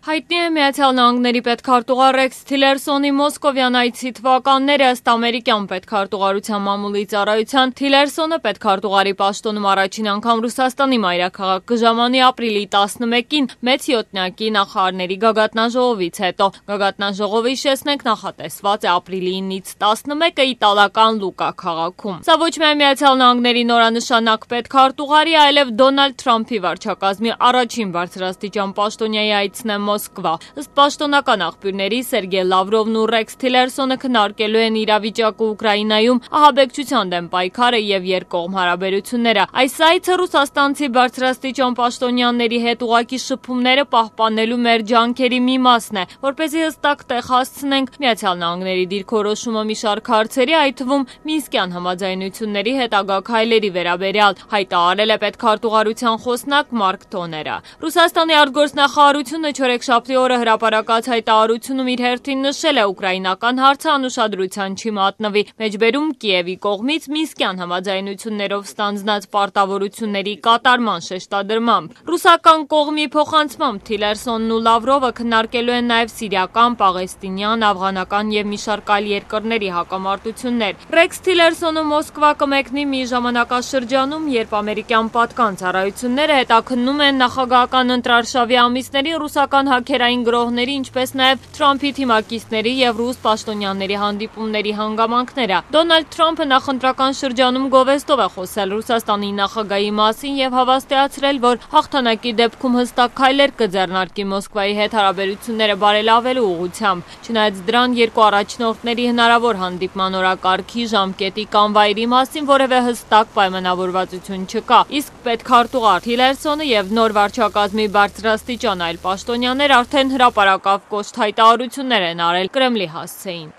Հայտնի է Միացյալ Նահանգների պետքարտուղար Ռեքս Թիլերսոնի մոսկովյան այցի թվականները ըստ ամերիկյան պետքարտուղարության մամուլի ծառայության Թիլերսոնը պետքարտուղարի պաշտոնում առաջին անգամ Ռուսաստանի մայրաքաղաք կժամանի ապրիլի 11-ին մեծ յոթնյակի նախարարների գագաթնաժողովից հետո։ Գագաթնաժողովը հիշեցնենք նախատեսված է ապրիլի 9-ից 11-ը իտալական Լուկա քաղաքում։ Սա ոչ միայն Միացյալ Նահանգների նորանշանակ պետքարտուղարի, այլև Դոնալդ Թրամփի վարչակազմի առաջին բարձրաստիճան պաշտոնյայի այցն է Մոսկվա։ Ըստ պաշտոնական աղբյուրների Սերգեյ Լավրովն ու Ռեքս Թիլերսոնը քննարկելու են իրավիճակը Ուկրաինայում, ահաբեկչության դեմ պայքարը եւ երկկողմ հարաբերությունները։ Այս այցը ռուսաստանցի բարձրաստիճան պաշտոնյաների հետ ուղակի շփումները պահպանելու մեր ջանքերի մի մասն է, որպեսզի հստակ տեղ հասցնենք Միացյալ Նահանգների դիրքորոշումը մի շարք հարցերի, այդ թվում Մինսկյան համաձայնությունների հետագա քայլերի վերաբերյալ, հայտարարել է պետքարտուղարության խոսնակ Մարկ Թոները։ Ռուսաստանի արտգործնախարարությունը չորեքշաբթի օրը հրապարակած հայտարարությունում իր հերթին նշել է ուկրաինական հարցը անուշադրության չի մատնվի, մեջբերում Կիևի կողմից Մինսկյան համաձայնություններով ստանձնած պարտավորությունների կատարման շեշտադրմամբ։ Ռուսական կողմի փոխանցմամբ Թիլերսոնն ու Լավրովը քննարկելու են նաև սիրիական, պաղեստինյան, աֆղանական եւ մի շարք այլ երկրների հակամարտություններ։ Ռեքս Թիլերսոնը Մոսկվա կմեկնի մի ժամանակաշրջանում, երբ ամերիկյան պատկան ծառայությունները հետաքննում են նախագահական ընտրարշավի ամիսներին ռուսական հաքերային գրողների, ինչպես նաև Թրամփի թիմակիցների եւ ռուս պաշտոնյաների հանդիպումների հանգամանքները։ Դոնալդ Թրամփը նախընտրական շրջանում գովեստով է խոսել Ռուսաստանի նախագահի մասին եւ հավաստիացրել, որ հաղթանակի դեպքում հստակ քայլեր կձեռնարկի Մոսկվայի հետ հարաբերությունները բարելավելու ուղղությամբ։ Չնայած դրան, երկու առաջնորդների հնարավոր հանդիպման օրակարգի, ժամկետի կամ վայրի մասին որևէ հստակ պայմանավորվածություն չկա։ Իսկ պետքարտուղար Թիլերսոնը եւ նոր վարչակազմի բարձրաստիճան այլ պաշտոնյաներ արդեն հրապարակավ կոշտ հայտարարություններ են արել Կրեմլի հասցեին։